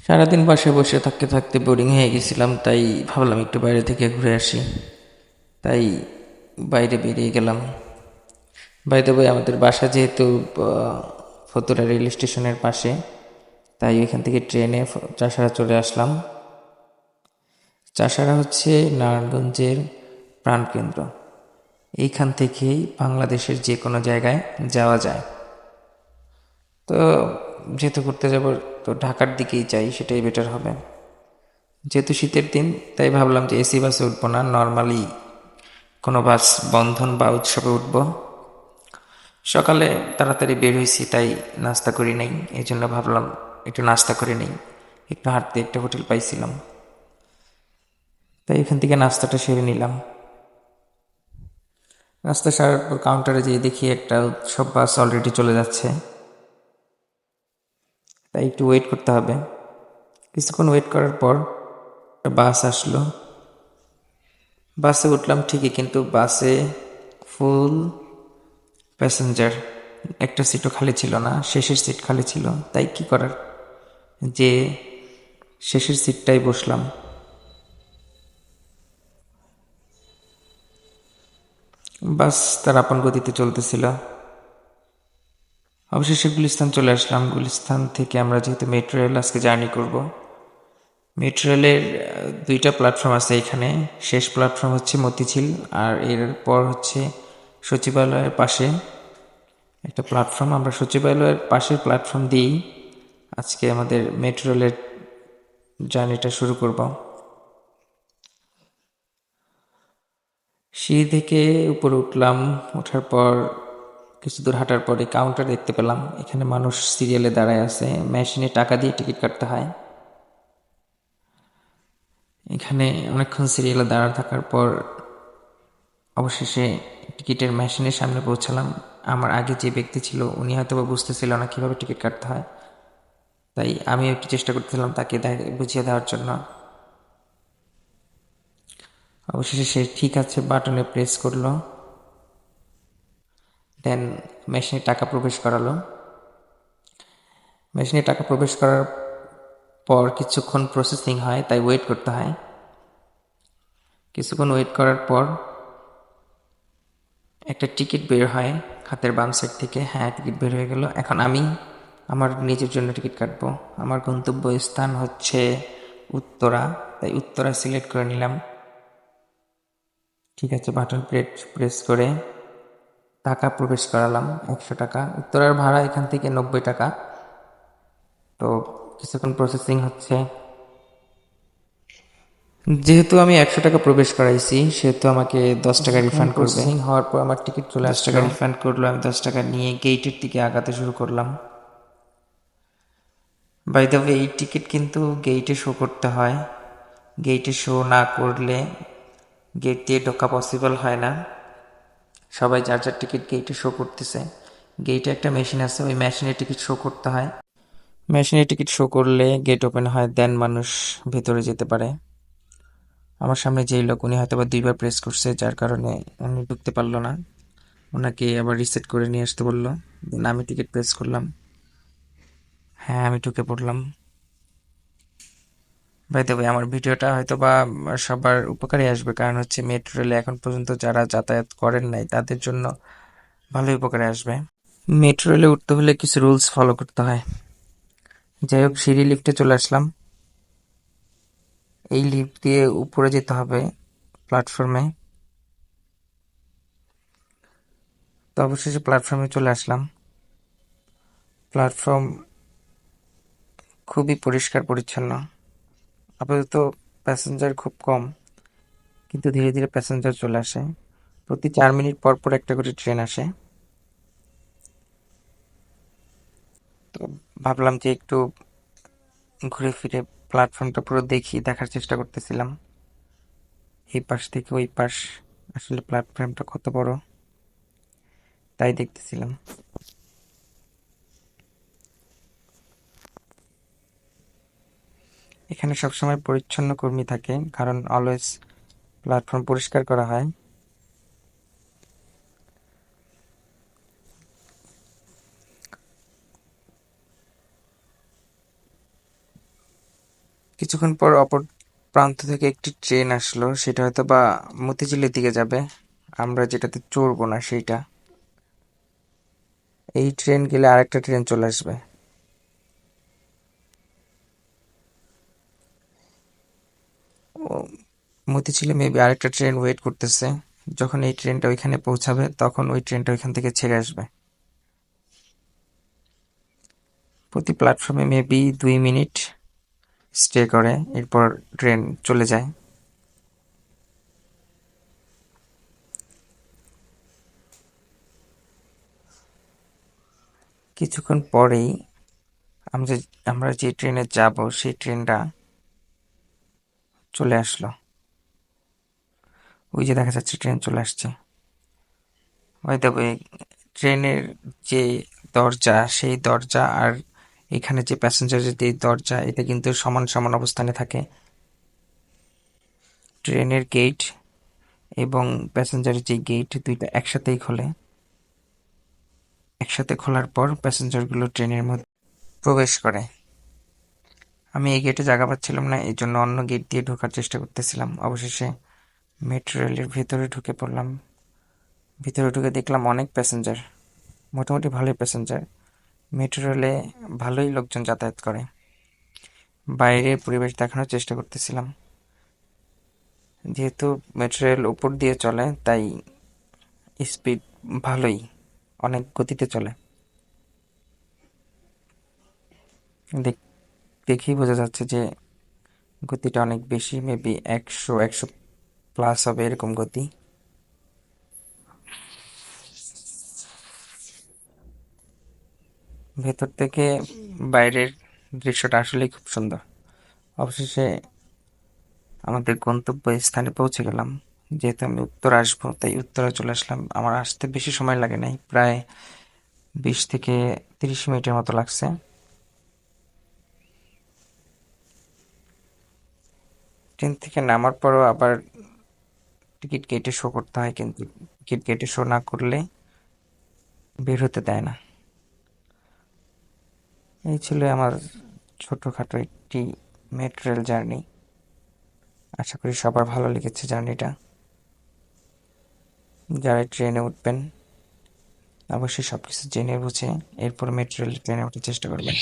সারাদিন বাসায় বসে থাকতে থাকতে বোরিং হয়ে গেছিলাম, তাই ভাবলাম একটু বাইরে থেকে ঘুরে আসি। তাই বাইরে বেরিয়ে গেলাম। বাই দ্য ওয়ে, আমাদের বাসা যেহেতু ফতুল্লা রেল স্টেশনের পাশে, তাই ওইখান থেকে ট্রেনে চাষাড়া চলে আসলাম। চাষাড়া হচ্ছে নারায়ণগঞ্জের প্রাণকেন্দ্র। এইখান থেকেই বাংলাদেশের যে কোনো জায়গায় যাওয়া যায়। তো যেহেতু ঘুরতে যাব, তো ঢাকার দিকেই যাই, সেটাই বেটার হবে। যেহেতু শীতের দিন, তাই ভাবলাম যে এসি বাসে উঠবো না, নর্মালি কোনো বাস, বন্ধন বা উৎসবে উঠব। সকালে তাড়াতাড়ি বের হয়েছি, তাই নাস্তা করি নাই, এই জন্য ভাবলাম একটু নাস্তা করে নেই। একটু হাঁটতে একটা হোটেল পাইছিলাম, তাই এখান থেকে নাস্তাটা সেরে নিলাম। নাস্তা সারার পর কাউন্টারে যেয়ে দেখি একটা উৎসব বাস অলরেডি চলে যাচ্ছে, তাই একটু ওয়েট করতে হবে। কিছুক্ষণ ওয়েট করার পর একটা বাস আসলো। বাসে উঠলাম ঠিকই, কিন্তু বাসে ফুল প্যাসেঞ্জার, একটা সিটও খালি ছিল না, শেষের সিট খালি ছিল। তাই কি করার, যে শেষের সিটটাই বসলাম। বাস তার আপন গতিতে চলতেছিল। অবশেষে গুলিস্তান চলে আসলাম। গুলিস্তান থেকে আমরা যেহেতু মেট্রো রেল আজকে জার্নি করব, মেট্রো রেলের দুইটা প্ল্যাটফর্ম আছে এখানে। শেষ প্ল্যাটফর্ম হচ্ছে মতিঝিল, আর এরপর হচ্ছে সচিবালয়ের পাশে একটা প্ল্যাটফর্ম। আমরা সচিবালয়ের পাশের প্ল্যাটফর্ম দিয়েই আজকে আমাদের মেট্রো রেলের জার্নিটা শুরু করব। সিঁড়ি থেকে উপরে উঠলাম। ওঠার পর কিছু দূর হাঁটার পরে কাউন্টার দেখতে পেলাম। এখানে মানুষ সিরিয়ালে দাঁড়ায় আছে, মেশিনে টাকা দিয়ে টিকিট কাটতে হয়। এখানে অনেকক্ষণ সিরিয়ালে দাঁড়া থাকার পর অবশেষে টিকিটের মেশিনের সামনে পৌঁছালাম। আমার আগে যে ব্যক্তি ছিল, উনি হয়তো বা বুঝতেছিল না কীভাবে টিকিট কাটতে হয়, তাই আমি একটু চেষ্টা করতেছিলাম তাকে বুঝিয়ে দেওয়ার জন্য। অবশেষে সে ঠিক আছে বাটনে প্রেস করলো, দেন মেশিনে টাকা প্রবেশ করালো। মেশিনে টাকা প্রবেশ করার পর কিছুক্ষণ প্রসেসিং হয়, তাই ওয়েট করতে হয়। কিছুক্ষণ ওয়েট করার পর একটা টিকিট বের হয় হাতের বাম সাইড থেকে। হ্যাঁ, টিকিট বের হয়ে গেল। এখন আমি আমার নিজের জন্য টিকিট কাটবো। আমার গন্তব্য স্থান হচ্ছে উত্তরা, তাই উত্তরা সিলেক্ট করে নিলাম। ঠিক আছে, বাটন প্রেস করে টাকা প্রবেশ করালাম, 100 টাকা। উত্তরার ভাড়া এখান থেকে 90 টাকা। তো কিছুক্ষণ প্রসেসিং হচ্ছে। যেহেতু আমি 100 টাকা প্রবেশ করাইছি, সেহেতু আমাকে 10 টাকা রিফান্ড করবে। প্রসেসিং হওয়ার পর আমার টিকিট চলে আসলো, 10 টাকা রিফান্ড করলো। আমি 10 টাকা নিয়ে গেটের দিকে আগাতে শুরু করলাম। বাই দ্য ওয়ে, এই টিকিট কিন্তু গেটে শো করতে হয়। গেটে শো না করলে গেট দিয়ে ঢোকা পসিবল হয় না। সবাই যার যার টিকিট গেটে শো করতেছে। গেটে একটা মেশিন আছে, ওই মেশিনে টিকিট শো করতে হয়। মেশিনে টিকিট শো করলে গেট ওপেন হয়, দেন মানুষ ভেতরে যেতে পারে। আমার সামনে যেই লোক, উনি হয়তো বা 2বার প্রেস করছে, যার কারণে উনি ঢুকতে পারলো না। ওনাকে আবার রিসেট করে নিয়ে আসতে বললো। দেন আমি টিকিট প্রেস করলাম। হ্যাঁ, আমি ঢুকে পড়লাম। বাই দ্য ওয়ে, আমার ভিডিওটা হয়তো বা সবার উপকারে আসবে, কারণ হচ্ছে মেট্রো রেলে এখন পর্যন্ত যারা যাতায়াত করেন নাই তাদের জন্য ভালোই উপকারে আসবে। মেট্রো রেলে উঠতে হলে কিছু রুলস ফলো করতে হয়। যাই হোক, সিঁড়ি লিফটে চলে আসলাম। এই লিফট দিয়ে উপরে যেতে হবে প্ল্যাটফর্মে। তো অবশেষে প্ল্যাটফর্মে চলে আসলাম। প্ল্যাটফর্ম খুবই পরিষ্কার পরিচ্ছন্ন। আপাতত প্যাসেঞ্জার খুব কম, কিন্তু ধীরে ধীরে প্যাসেঞ্জার চলে আসে। প্রতি 4 মিনিট পর পর একটা করে ট্রেন আসে। তো ভাবলাম যে একটু ঘুরে ফিরে প্ল্যাটফর্মটা পুরো দেখার চেষ্টা করতেছিলাম, এই পাশ থেকে ওই পাশ। আসলে প্ল্যাটফর্মটা কত বড়, তাই দেখতেছিলাম। এখানে সবসময় পরিচ্ছন্ন কর্মী থাকে, কারণ অলওয়েজ প্ল্যাটফর্ম পরিষ্কার করা হয়। কিছুক্ষণ পর অপর প্রান্ত থেকে একটি ট্রেন আসলো, সেটা হয়তো বা মতিঝিলের দিকে যাবে, আমরা যেটাতে চড়বো না সেইটা। এই ট্রেন গেলে আরেকটা ট্রেন চলে আসবে। ও, মতিঝিলে মেবি আরেকটা ট্রেন ওয়েট করতেছে। যখন এই ট্রেনটা ওইখানে পৌঁছাবে তখন ওই ট্রেনটা ওইখান থেকে ছেড়ে আসবে। প্রতি প্ল্যাটফর্মে মেবি 2 মিনিট স্টে করে, এরপর ট্রেন চলে যায়। কিছুক্ষণ পরেই আমরা আমরা যে ট্রেনে যাব সেই ট্রেনটা চলে আসলো। ওই যে দেখা যাচ্ছে ট্রেন চলে আসছে। বাই দ্য ওয়ে, ট্রেনের যে দরজা সেই দরজা আর এখানে যে প্যাসেঞ্জারের যে দরজা এটা কিন্তু সমান সমান অবস্থানে থাকে। ট্রেনের গেট এবং প্যাসেঞ্জারের যে গেট দুইটা একসাথেই খোলে। একসাথে খোলার পর প্যাসেঞ্জারগুলো ট্রেনের মধ্যে প্রবেশ করে। আমি এই গেটে জায়গা পাচ্ছিলাম না, এই জন্য অন্য গেট দিয়ে ঢোকার চেষ্টা করতেছিলাম। অবশেষে মেট্রো রেলের ভেতরে ঢুকে পড়লাম। ভিতরে ঢুকে দেখলাম অনেক প্যাসেঞ্জার, মোটামুটি ভালোই প্যাসেঞ্জার। মেট্রো রেলে ভালোই লোকজন যাতায়াত করে। বাইরের পরিবেশ দেখানোর চেষ্টা করতেছিলাম। যেহেতু মেট্রো রেল উপর দিয়ে চলে তাই স্পিড ভালোই, অনেক গতিতে চলে। দেখ- দেখেই বোঝা যাচ্ছে যে গতিটা অনেক বেশি, মেবি 100 প্লাস হবে এরকম গতি। ভেতর থেকে বাইরের দৃশ্যটা আসলেই খুব সুন্দর। অবশেষে আমাদের গন্তব্যস্থানে পৌঁছে গেলাম। যেহেতু আমি উত্তর আসবো তাই উত্তরে চলে আসলাম। আমার আসতে বেশি সময় লাগে নাই, প্রায় 20 থেকে 30 মিনিটের মতো লাগছে। ট্রেন থেকে নামার পরও আবার টিকিট কেটে শো করতে হয়, কিন্তু টিকিট কেটে শো না করলে বের হতে দেয় না। এই ছিল আমার ছোটোখাটো একটি মেট্রো রেল জার্নি। আশা করি সবার ভালো লেগেছে জার্নিটা। যারা ট্রেনে উঠবেন অবশ্যই সবকিছু জেনে বুঝে এরপর মেট্রো রেল ট্রেনে ওঠার চেষ্টা করবেন।